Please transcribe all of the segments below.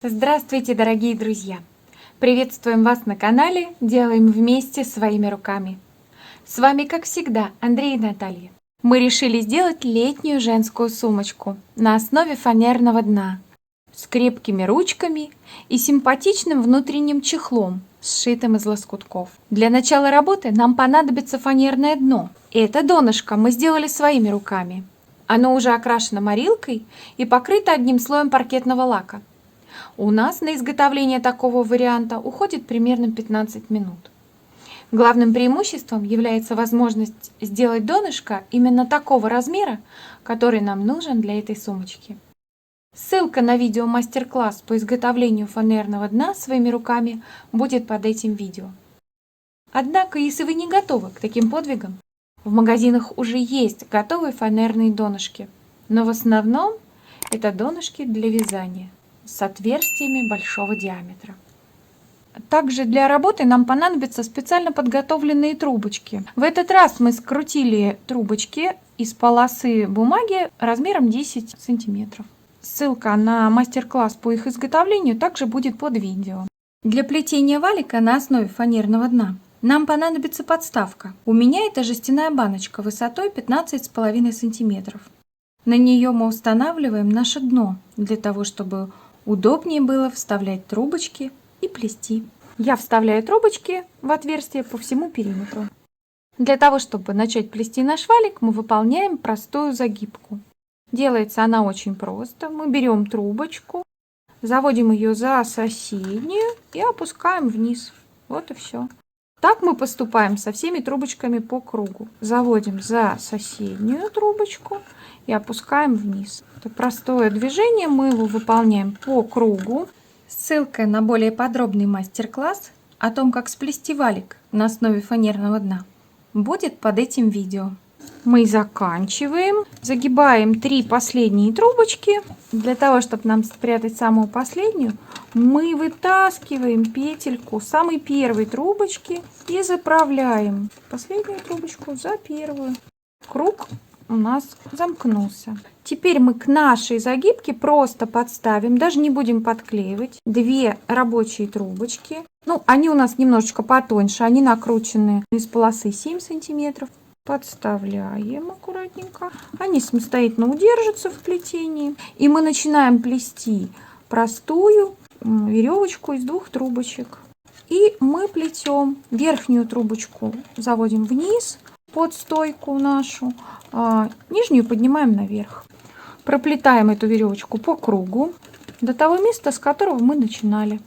Здравствуйте, дорогие друзья! Приветствуем вас на канале «Делаем вместе своими руками». С вами, как всегда, Андрей и Наталья. Мы решили сделать летнюю женскую сумочку на основе фанерного дна с крепкими ручками и симпатичным внутренним чехлом, сшитым из лоскутков. Для начала работы нам понадобится фанерное дно. Это донышко мы сделали своими руками. Оно уже окрашено морилкой и покрыто одним слоем паркетного лака. У нас на изготовление такого варианта уходит примерно 15 минут. Главным преимуществом является возможность сделать донышко именно такого размера, который нам нужен для этой сумочки. Ссылка на видео мастер-класс по изготовлению фанерного дна своими руками будет под этим видео. Однако, если вы не готовы к таким подвигам, в магазинах уже есть готовые фанерные донышки, но в основном это донышки для вязания с отверстиями большого диаметра. Также для работы нам понадобятся специально подготовленные трубочки. В этот раз мы скрутили трубочки из полосы бумаги размером 10 сантиметров. Ссылка на мастер-класс по их изготовлению также будет под видео. Для плетения валика на основе фанерного дна нам понадобится подставка. У меня это жестяная баночка высотой 15,5 сантиметров. На нее мы устанавливаем наше дно для того, чтобы удобнее было вставлять трубочки и плести. Я вставляю трубочки в отверстие по всему периметру. Для того, чтобы начать плести наш валик, мы выполняем простую загибку. Делается она очень просто. Мы берем трубочку, заводим ее за соседнюю и опускаем вниз. Вот и все. Так мы поступаем со всеми трубочками по кругу. Заводим за соседнюю трубочку и опускаем вниз. Это простое движение, мы его выполняем по кругу. Ссылка на более подробный мастер-класс о том, как сплести валик на основе фанерного дна, будет под этим видео. Мы заканчиваем, загибаем 3 последние трубочки. Для того, чтобы нам спрятать самую последнюю, мы вытаскиваем петельку самой первой трубочки и заправляем последнюю трубочку за первую. Круг у нас замкнулся. Теперь мы к нашей загибке просто подставим, даже не будем подклеивать, 2 рабочие трубочки. Они у нас немножечко потоньше, они накручены из полосы 7 сантиметров. Подставляем аккуратненько. Они самостоятельно удержатся в плетении. И мы начинаем плести простую веревочку из 2 трубочек. И мы плетем верхнюю трубочку, заводим вниз под стойку нашу, а нижнюю поднимаем наверх. Проплетаем эту веревочку по кругу до того места, с которого мы начинали.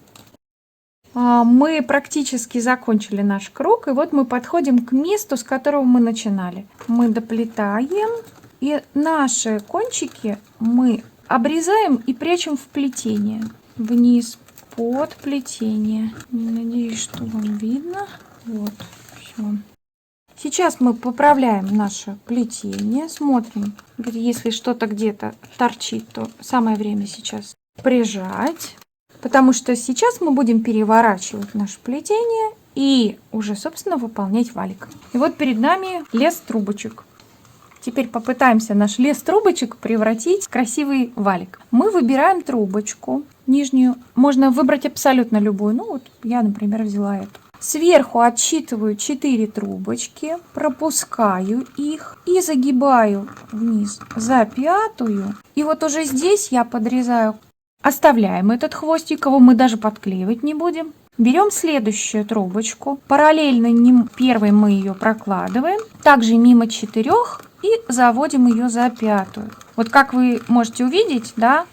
Мы практически закончили наш круг, и вот мы подходим к месту, с которого мы начинали. Мы доплетаем, и наши кончики мы обрезаем и прячем в плетение. Вниз под плетение. Надеюсь, что вам видно. Вот, все. Сейчас мы поправляем наше плетение, смотрим, если что-то где-то торчит, то самое время сейчас прижать. Потому что сейчас мы будем переворачивать наше плетение и уже, собственно, выполнять валик. И вот перед нами лес трубочек. Теперь попытаемся наш лес трубочек превратить в красивый валик. Мы выбираем трубочку нижнюю. Можно выбрать абсолютно любую. Я, например, взяла эту. Сверху отсчитываю 4 трубочки, пропускаю их и загибаю вниз за 5-ю. И вот уже здесь я подрезаю. Оставляем этот хвостик, его мы даже подклеивать не будем. Берем следующую трубочку. Параллельно первой мы ее прокладываем. Также мимо 4 и заводим ее за 5-ю. Вот как вы можете увидеть, да,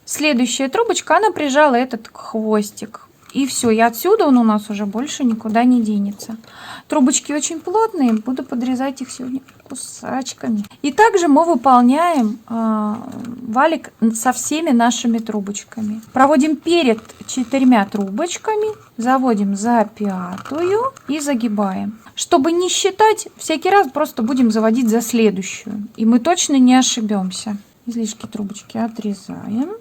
следующая трубочка, она прижала этот хвостик. И все, и отсюда он у нас уже больше никуда не денется. Трубочки очень плотные, буду подрезать их сегодня кусачками. И также мы выполняем валик со всеми нашими трубочками. Проводим перед 4 трубочками, заводим за 5-ю и загибаем. Чтобы не считать, всякий раз просто будем заводить за следующую. И мы точно не ошибемся. Излишки трубочки отрезаем.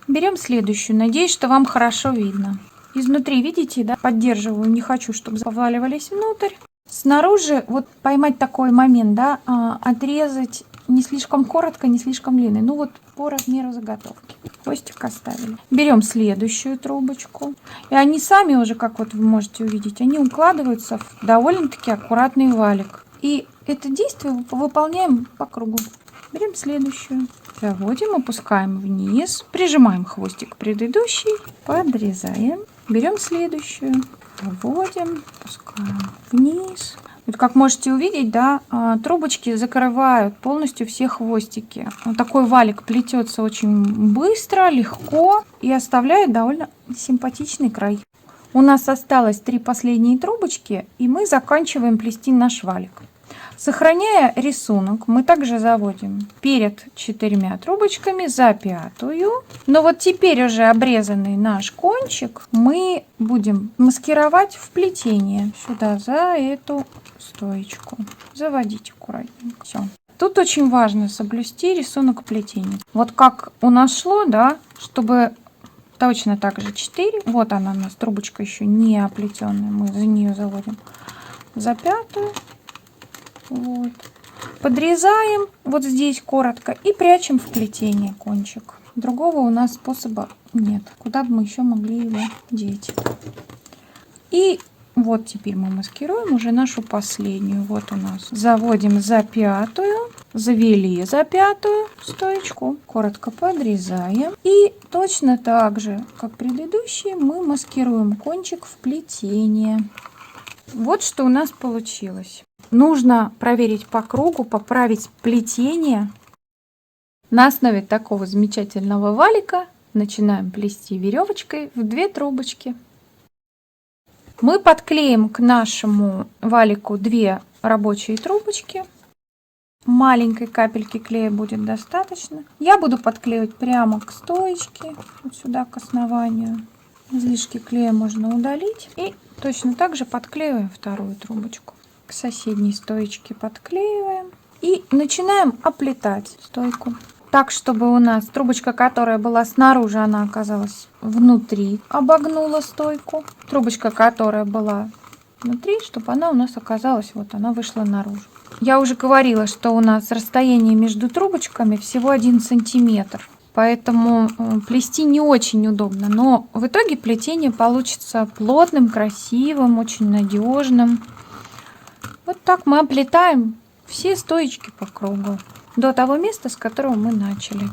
Берем следующую. Надеюсь, что вам хорошо видно. Изнутри, видите, да, поддерживаю, не хочу, чтобы заваливались внутрь. Снаружи, вот поймать такой момент, да, отрезать не слишком коротко, не слишком длинный. Ну вот по размеру заготовки. Хвостик оставили. Берем следующую трубочку. И они сами уже, как вот вы можете увидеть, они укладываются в довольно-таки аккуратный валик. И это действие выполняем по кругу. Берем следующую. Заводим, опускаем вниз. Прижимаем хвостик к предыдущей. Подрезаем. Берем следующую. Вводим, опускаем вниз. Вот как можете увидеть, да, трубочки закрывают полностью все хвостики. Вот такой валик плетется очень быстро, легко и оставляет довольно симпатичный край. У нас осталось 3 последние трубочки, и мы заканчиваем плести наш валик. Сохраняя рисунок, мы также заводим перед 4 трубочками за 5-ю. Но вот теперь уже обрезанный наш кончик мы будем маскировать в плетение сюда, за эту стоечку. Заводить аккуратненько. Все. Тут очень важно соблюсти рисунок плетения. Вот как у нас шло, да, чтобы точно так же 4. Вот она у нас, трубочка еще не оплетенная. Мы за нее заводим за 5-ю. Вот. Подрезаем вот здесь коротко и прячем в плетение кончик. Другого у нас способа нет. Куда бы мы еще могли его деть? И вот теперь мы маскируем уже нашу последнюю. Вот у нас. Заводим за 5-ю, завели за 5-ю стоечку, коротко подрезаем. И точно так же, как предыдущие, мы маскируем кончик в плетение. Вот что у нас получилось. Нужно проверить по кругу, поправить плетение. На основе такого замечательного валика начинаем плести веревочкой в 2 трубочки. Мы подклеим к нашему валику 2 рабочие трубочки. Маленькой капельки клея будет достаточно. Я буду подклеивать прямо к стоечке, вот сюда к основанию. Излишки клея можно удалить. И точно так же подклеиваем 2-ю трубочку. К соседней стоечке подклеиваем и начинаем оплетать стойку так, чтобы у нас трубочка, которая была снаружи, она оказалась внутри, обогнула стойку. Трубочка, которая была внутри, чтобы она у нас оказалась, вот она вышла наружу. Я уже говорила, что у нас расстояние между трубочками всего 1 сантиметр, поэтому плести не очень удобно, но в итоге плетение получится плотным, красивым, очень надежным. Вот так мы оплетаем все стоечки по кругу до того места, с которого мы начали.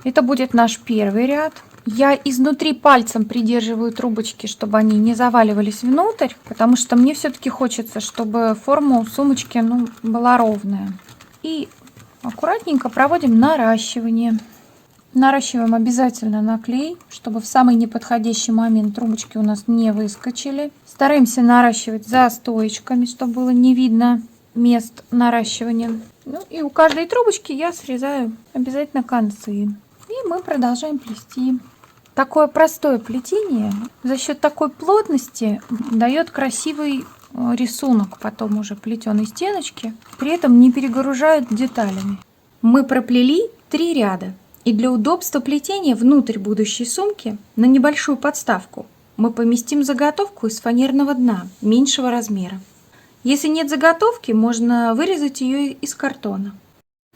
Это будет наш первый ряд. Я изнутри пальцем придерживаю трубочки, чтобы они не заваливались внутрь, потому что мне все-таки хочется, чтобы форма у сумочки была ровная. И аккуратненько проводим наращивание. Наращиваем обязательно на клей, чтобы в самый неподходящий момент трубочки у нас не выскочили. Стараемся наращивать за стоечками, чтобы было не видно мест наращивания. Ну и у каждой трубочки я срезаю обязательно концы. И мы продолжаем плести. Такое простое плетение за счет такой плотности дает красивый рисунок потом уже плетеной стеночки. При этом не перегружают деталями. Мы проплели 3 ряда. И для удобства плетения внутрь будущей сумки на небольшую подставку мы поместим заготовку из фанерного дна меньшего размера. Если нет заготовки, можно вырезать ее из картона.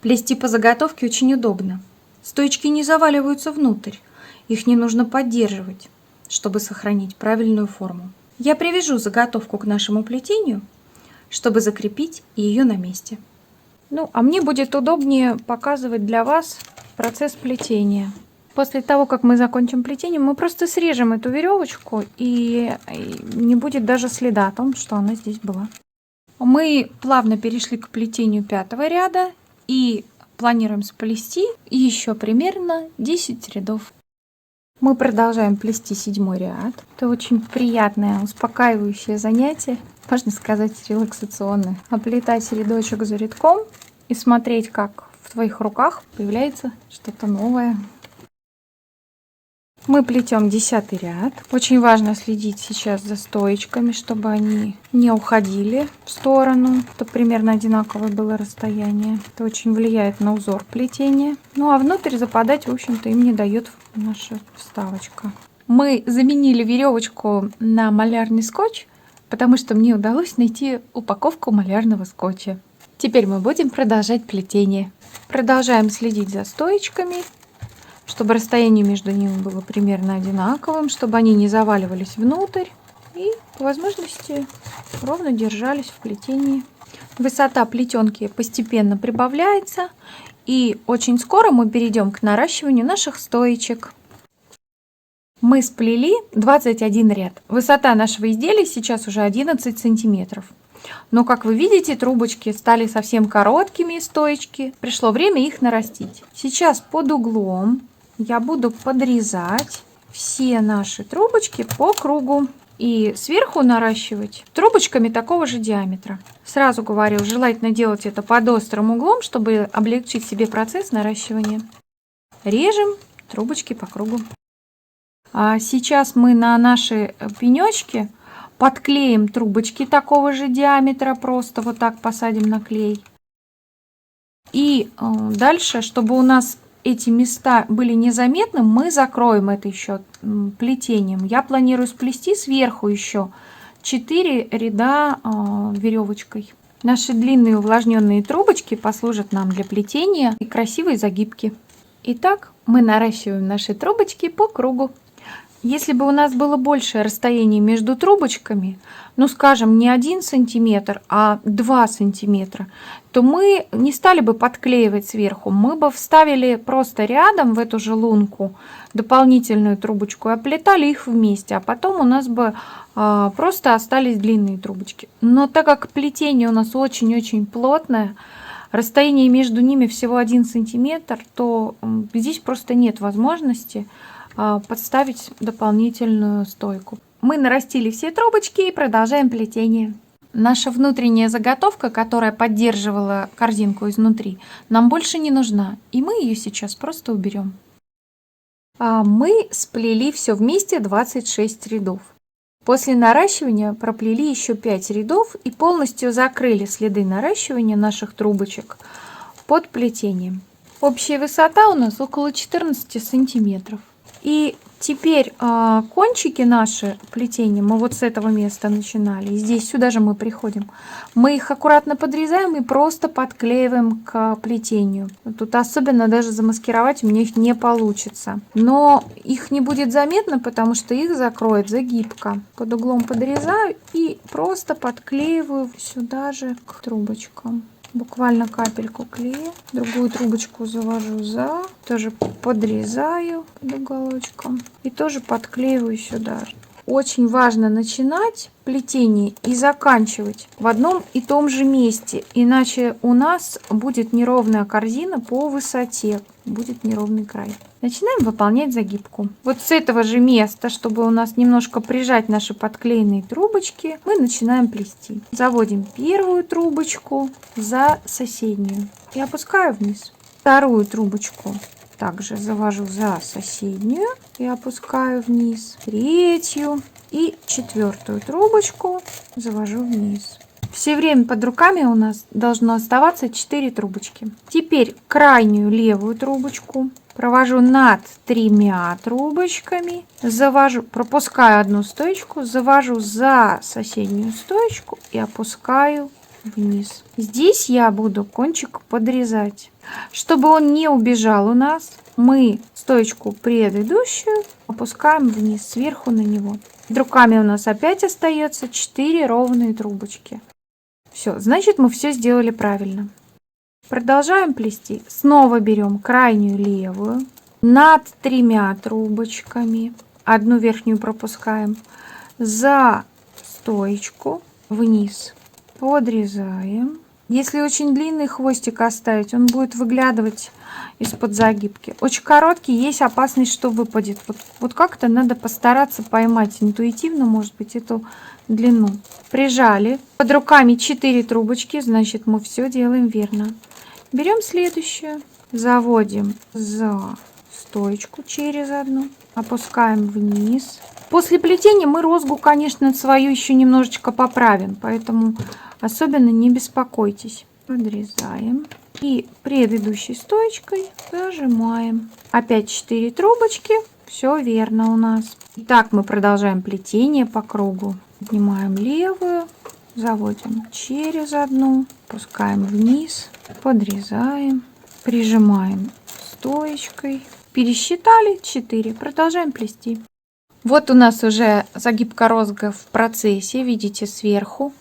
Плести по заготовке очень удобно. Стоечки не заваливаются внутрь, их не нужно поддерживать, чтобы сохранить правильную форму. Я привяжу заготовку к нашему плетению, чтобы закрепить ее на месте. Ну, а мне будет удобнее показывать для вас процесс плетения. После того, как мы закончим плетение, мы просто срежем эту веревочку, и не будет даже следа о том, что она здесь была. Мы плавно перешли к плетению 5-го ряда и планируем сплести еще примерно 10 рядов. Мы продолжаем плести 7-й ряд. Это очень приятное, успокаивающее занятие, можно сказать, релаксационное. Оплетать рядочек за рядком и смотреть, как в твоих руках появляется что-то новое. Мы плетем 10-й ряд. Очень важно следить сейчас за стоечками, чтобы они не уходили в сторону, чтобы примерно одинаковое было расстояние. Это очень влияет на узор плетения. Ну а внутрь западать, в общем-то, им не дает наша вставочка. Мы заменили веревочку на малярный скотч, потому что мне удалось найти упаковку малярного скотча. Теперь мы будем продолжать плетение. Продолжаем следить за стоечками, чтобы расстояние между ними было примерно одинаковым, чтобы они не заваливались внутрь и по возможности ровно держались в плетении. Высота плетенки постепенно прибавляется, и очень скоро мы перейдем к наращиванию наших стоечек. Мы сплели 21 ряд. Высота нашего изделия сейчас уже 11 сантиметров. Но, как вы видите, трубочки стали совсем короткими, стоечки. Пришло время их нарастить. Сейчас под углом я буду подрезать все наши трубочки по кругу. И сверху наращивать трубочками такого же диаметра. Сразу говорю, желательно делать это под острым углом, чтобы облегчить себе процесс наращивания. Режем трубочки по кругу. А сейчас мы на наши пенечки подклеим трубочки такого же диаметра, просто вот так посадим на клей. И дальше, чтобы у нас эти места были незаметны, мы закроем это еще плетением. Я планирую сплести сверху еще 4 ряда веревочкой. Наши длинные увлажненные трубочки послужат нам для плетения и красивой загибки. Итак, мы наращиваем наши трубочки по кругу. Если бы у нас было большее расстояние между трубочками, ну скажем, не 1 сантиметр, а 2 сантиметра, то мы не стали бы подклеивать сверху. Мы бы вставили просто рядом в эту же лунку дополнительную трубочку и оплетали их вместе, а потом у нас бы просто остались длинные трубочки. Но так как плетение у нас очень-очень плотное, расстояние между ними всего 1 сантиметр, то здесь просто нет возможности подставить дополнительную стойку. Мы нарастили все трубочки и продолжаем плетение. Наша внутренняя заготовка, которая поддерживала корзинку изнутри, нам больше не нужна, и мы ее сейчас просто уберем. Мы сплели все вместе 26 рядов. После наращивания проплели еще 5 рядов и полностью закрыли следы наращивания наших трубочек под плетением. Общая высота у нас около 14 сантиметров. И теперь кончики наши плетения, мы вот с этого места начинали, и здесь сюда же мы приходим, мы их аккуратно подрезаем и просто подклеиваем к плетению. Тут особенно даже замаскировать у меня их не получится, но их не будет заметно, потому что их закроет загибка. Под углом подрезаю и просто подклеиваю сюда же к трубочкам. Буквально капельку клея, другую трубочку завожу за, тоже подрезаю под уголочком и тоже подклеиваю сюда. Очень важно начинать плетение и заканчивать в одном и том же месте, иначе у нас будет неровная корзина по высоте, будет неровный край. Начинаем выполнять загибку. Вот с этого же места, чтобы у нас немножко прижать наши подклеенные трубочки, мы начинаем плести. Заводим первую трубочку за соседнюю и опускаю вниз. Вторую трубочку также завожу за соседнюю и опускаю вниз. Третью и четвертую трубочку завожу вниз. Все время под руками у нас должно оставаться 4 трубочки. Теперь крайнюю левую трубочку провожу над 3 трубочками, завожу, пропускаю одну стоечку, завожу за соседнюю стоечку и опускаю вниз. Здесь я буду кончик подрезать. Чтобы он не убежал у нас, мы стоечку предыдущую опускаем вниз, сверху на него. Под руками у нас опять остается 4 ровные трубочки. Все, значит, мы все сделали правильно. Продолжаем плести. Снова берем крайнюю левую над 3 трубочками. Одну верхнюю пропускаем. За стоечку вниз подрезаем. Если очень длинный хвостик оставить, он будет выглядывать из-под загибки. Очень короткий, есть опасность, что выпадет. Вот как-то надо постараться поймать интуитивно, может быть, эту длину. Прижали. Под руками 4 трубочки, значит, мы все делаем верно. Берем следующую, заводим за стоечку через одну, опускаем вниз. После плетения мы розгу, конечно, свою еще немножечко поправим, поэтому особенно не беспокойтесь. Подрезаем и предыдущей стоечкой зажимаем. Опять 4 трубочки, все верно у нас. Итак, мы продолжаем плетение по кругу. Поднимаем левую, заводим через одну, Опускаем вниз, подрезаем, прижимаем стоечкой. Пересчитали 4. Продолжаем плести. Вот у нас уже загибка розга в процессе, видите, сверху.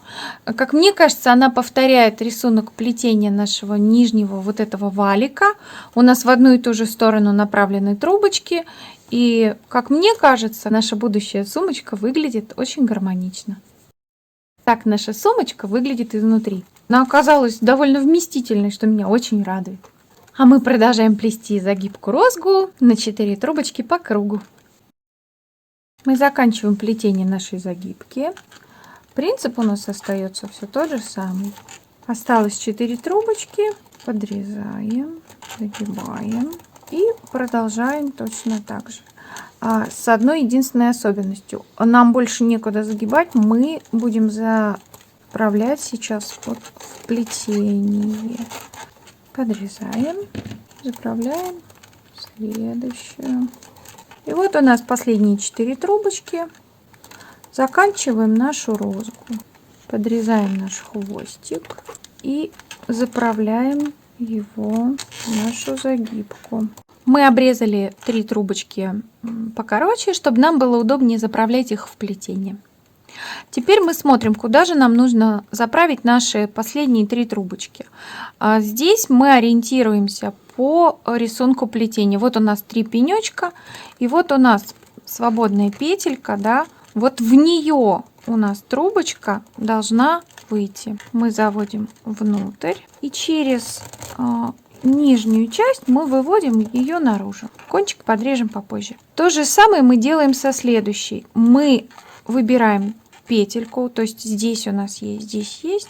Как мне кажется, она повторяет рисунок плетения нашего нижнего вот этого валика. У нас в одну и ту же сторону направлены трубочки. И, как мне кажется, наша будущая сумочка выглядит очень гармонично. Так наша сумочка выглядит изнутри. Она оказалась довольно вместительной, что меня очень радует. А мы продолжаем плести загибку розгу на 4 трубочки по кругу. Мы заканчиваем плетение нашей загибки. Принцип у нас остается все тот же самый. Осталось 4 трубочки. Подрезаем, загибаем и продолжаем точно так же. С одной единственной особенностью. Нам больше некуда загибать. Мы будем заправлять сейчас вот в плетение. Подрезаем, заправляем следующую. И вот у нас последние 4 трубочки. Заканчиваем нашу розгу. Подрезаем наш хвостик и заправляем его в нашу загибку. Мы обрезали 3 трубочки покороче, чтобы нам было удобнее заправлять их в плетение. Теперь мы смотрим, куда же нам нужно заправить наши последние 3 трубочки. Здесь мы ориентируемся по рисунку плетения. Вот у нас 3 пенечка, и вот у нас свободная петелька, да, вот в нее у нас трубочка должна выйти. Мы заводим внутрь и через нижнюю часть мы выводим ее наружу. Кончик подрежем попозже. То же самое мы делаем со следующей. Мы выбираем петельку, то есть здесь у нас есть, здесь есть.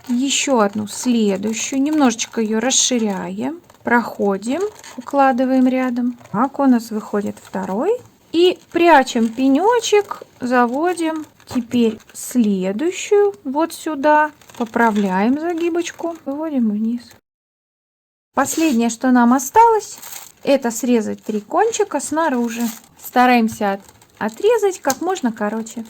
Еще одну следующую, немножечко ее расширяем, проходим, укладываем рядом. Так у нас выходит второй. И прячем пенечек, заводим теперь следующую вот сюда, поправляем загибочку, выводим вниз. Последнее, что нам осталось, это срезать 3 кончика снаружи. Стараемся отрезать как можно короче.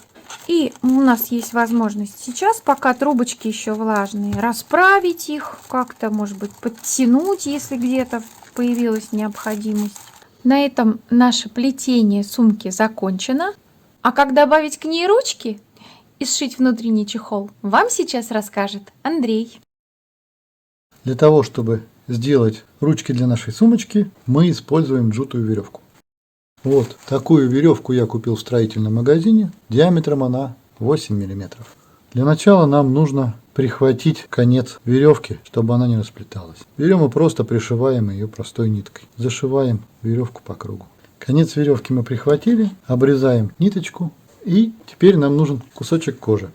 И у нас есть возможность сейчас, пока трубочки еще влажные, расправить их, как-то, может быть, подтянуть, если где-то появилась необходимость. На этом наше плетение сумки закончено. А как добавить к ней ручки и сшить внутренний чехол, вам сейчас расскажет Андрей. Для того, чтобы сделать ручки для нашей сумочки, мы используем джутовую веревку. Вот такую веревку я купил в строительном магазине. Диаметром она 8 мм. Для начала нам нужно прихватить конец веревки, чтобы она не расплеталась. Берем и просто пришиваем ее простой ниткой. Зашиваем веревку по кругу. Конец веревки мы прихватили, обрезаем ниточку, и теперь нам нужен кусочек кожи.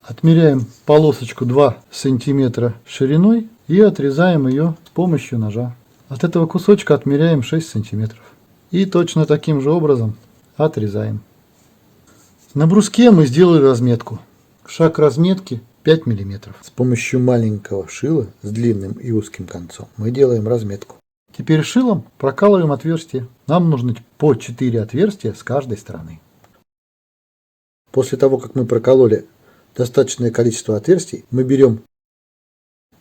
Отмеряем полосочку 2 см шириной и отрезаем ее с помощью ножа. От этого кусочка отмеряем 6 см. И точно таким же образом отрезаем. На бруске мы сделали разметку. Шаг разметки 5 мм. С помощью маленького шила с длинным и узким концом мы делаем разметку. Теперь шилом прокалываем отверстие. Нам нужно по 4 отверстия с каждой стороны. После того, как мы прокололи достаточное количество отверстий, мы берем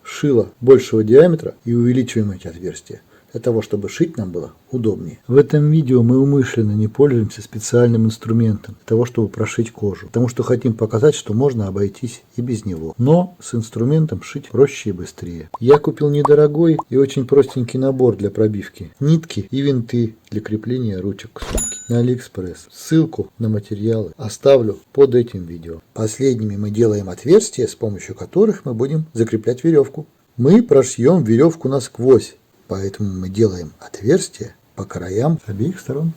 шило большего диаметра и увеличиваем эти отверстия, для того, чтобы шить нам было удобнее. В этом видео мы умышленно не пользуемся специальным инструментом для того, чтобы прошить кожу, потому что хотим показать, что можно обойтись и без него. Но с инструментом шить проще и быстрее. Я купил недорогой и очень простенький набор для пробивки. Нитки и винты для крепления ручек к сумке на AliExpress. Ссылку на материалы оставлю под этим видео. Последними мы делаем отверстия, с помощью которых мы будем закреплять веревку. Мы прошьем веревку насквозь. Поэтому мы делаем отверстия по краям с обеих сторон.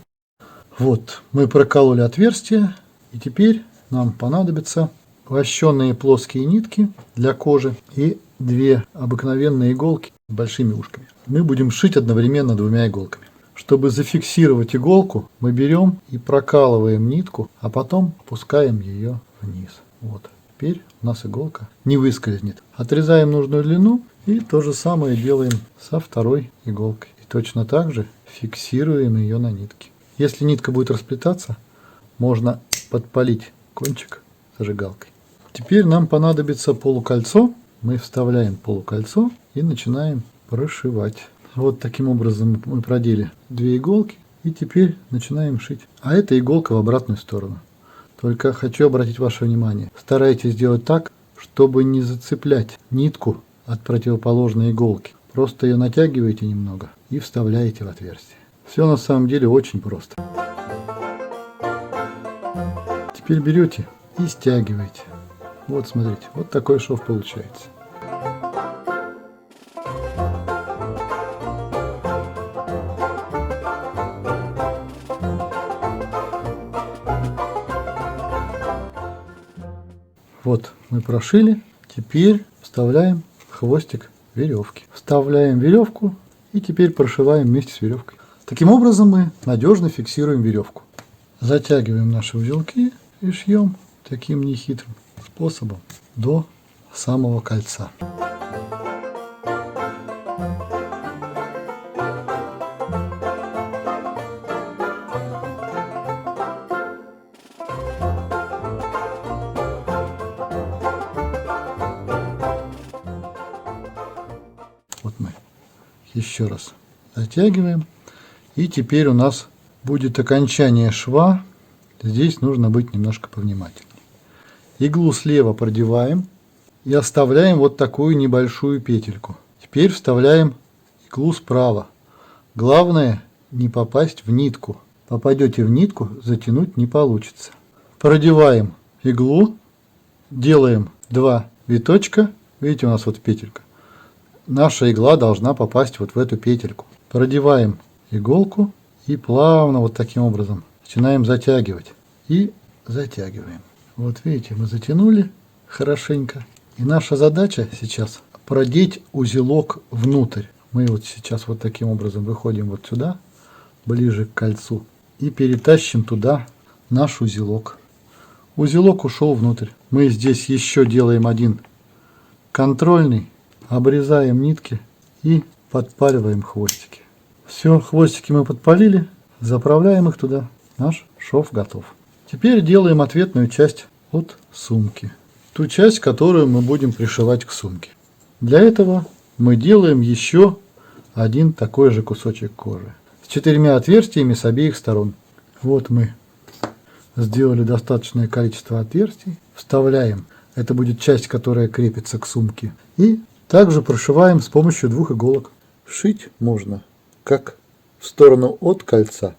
Вот, мы прокололи отверстия, и теперь нам понадобятся вощеные плоские нитки для кожи и 2 обыкновенные иголки с большими ушками. Мы будем шить одновременно 2 иголками. Чтобы зафиксировать иголку, мы берем и прокалываем нитку, а потом опускаем ее вниз. Вот, теперь у нас иголка не выскользнет. Отрезаем нужную длину. И то же самое делаем со второй иголкой. И точно так же фиксируем ее на нитке. Если нитка будет расплетаться, можно подпалить кончик зажигалкой. Теперь нам понадобится полукольцо мы вставляем полукольцо и начинаем прошивать. Вот таким образом мы продели 2 иголки и теперь начинаем шить. А это иголка в обратную сторону. Только хочу обратить ваше внимание. Старайтесь сделать так, чтобы не зацеплять нитку от противоположной иголки. Просто ее натягиваете немного и вставляете в отверстие. Все на самом деле очень просто. Теперь берете и стягиваете. Вот смотрите, вот такой шов получается. Вот мы прошили, теперь вставляем хвостик веревки. Вставляем веревку и теперь прошиваем вместе с веревкой. Таким образом мы надежно фиксируем веревку. Затягиваем наши узелки и шьем таким нехитрым способом до самого кольца. Вот мы еще раз затягиваем. И теперь у нас будет окончание шва. Здесь нужно быть немножко повнимательнее. Иглу слева продеваем и оставляем вот такую небольшую петельку. Теперь вставляем иглу справа. Главное не попасть в нитку. Попадете в нитку, затянуть не получится. Продеваем иглу, делаем 2 виточка. Видите, у нас вот петелька. Наша игла должна попасть вот в эту петельку. Продеваем иголку и плавно вот таким образом начинаем затягивать. И затягиваем. Вот видите, мы затянули хорошенько. И наша задача сейчас продеть узелок внутрь. Мы вот сейчас вот таким образом выходим вот сюда, ближе к кольцу. И перетащим туда наш узелок. Узелок ушел внутрь. Мы здесь еще делаем один контрольный. Обрезаем нитки и подпаливаем хвостики. Все, хвостики мы подпалили, заправляем их туда. Наш шов готов. Теперь делаем ответную часть от сумки. Ту часть, которую мы будем пришивать к сумке. Для этого мы делаем еще один такой же кусочек кожи. С 4 отверстиями с обеих сторон. Вот мы сделали достаточное количество отверстий. Вставляем. Это будет часть, которая крепится к сумке. И также прошиваем с помощью 2 иголок. Шить можно как в сторону от кольца,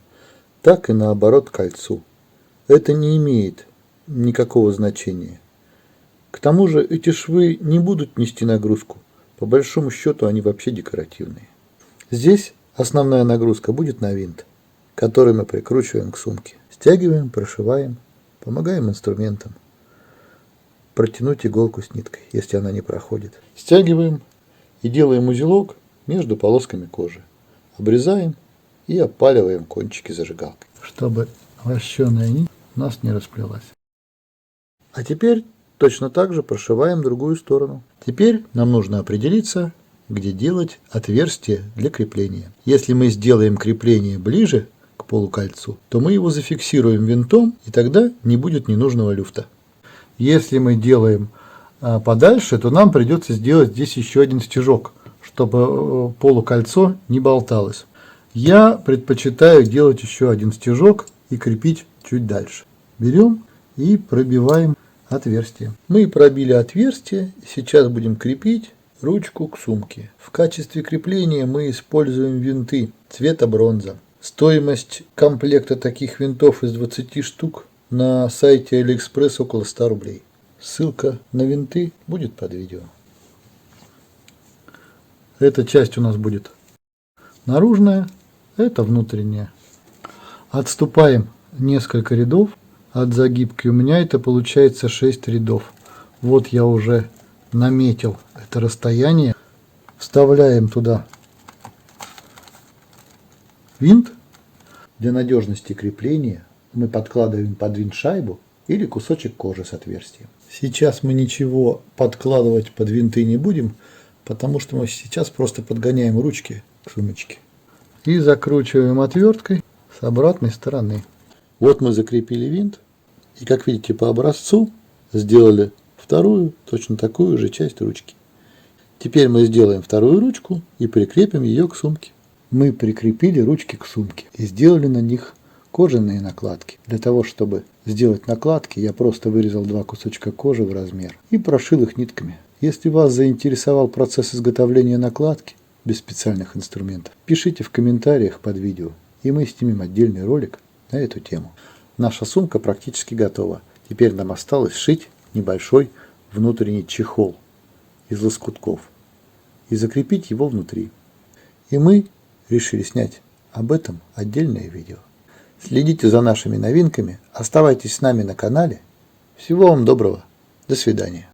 так и наоборот к кольцу. Это не имеет никакого значения. К тому же эти швы не будут нести нагрузку. По большому счету они вообще декоративные. Здесь основная нагрузка будет на винт, который мы прикручиваем к сумке. Стягиваем, прошиваем, помогаем инструментам протянуть иголку с ниткой, если она не проходит. Стягиваем и делаем узелок между полосками кожи. Обрезаем и опаливаем кончики зажигалкой, чтобы вощеная нить у нас не расплелась. А теперь точно так же прошиваем другую сторону. Теперь нам нужно определиться, где делать отверстие для крепления. Если мы сделаем крепление ближе к полукольцу, то мы его зафиксируем винтом, и тогда не будет ненужного люфта. Если мы делаем подальше, то нам придется сделать здесь еще один стежок, чтобы полукольцо не болталось. Я предпочитаю делать еще один стежок и крепить чуть дальше. Берем и пробиваем отверстие. Мы пробили отверстие, сейчас будем крепить ручку к сумке. В качестве крепления мы используем винты цвета бронза. Стоимость комплекта таких винтов из 20 штук на сайте AliExpress около 100 рублей. Ссылка на винты будет под видео. Эта часть у нас будет наружная, это внутренняя. Отступаем несколько рядов от загибки. У меня это получается 6 рядов. Вот я уже наметил это расстояние. Вставляем туда винт. Для надежности крепления мы подкладываем под винт шайбу или кусочек кожи с отверстием. Сейчас мы ничего подкладывать под винты не будем, потому что мы сейчас просто подгоняем ручки к сумочке. И закручиваем отверткой с обратной стороны. Вот мы закрепили винт. И как видите, по образцу сделали вторую, точно такую же часть ручки. Теперь мы сделаем вторую ручку и прикрепим ее к сумке. Мы прикрепили ручки к сумке и сделали на них кожаные накладки. Для того, чтобы сделать накладки, я просто вырезал 2 кусочка кожи в размер и прошил их нитками. Если вас заинтересовал процесс изготовления накладки без специальных инструментов, пишите в комментариях под видео, и мы снимем отдельный ролик на эту тему. Наша сумка практически готова. Теперь нам осталось сшить небольшой внутренний чехол из лоскутков и закрепить его внутри. И мы решили снять об этом отдельное видео. Следите за нашими новинками, оставайтесь с нами на канале. Всего вам доброго. До свидания.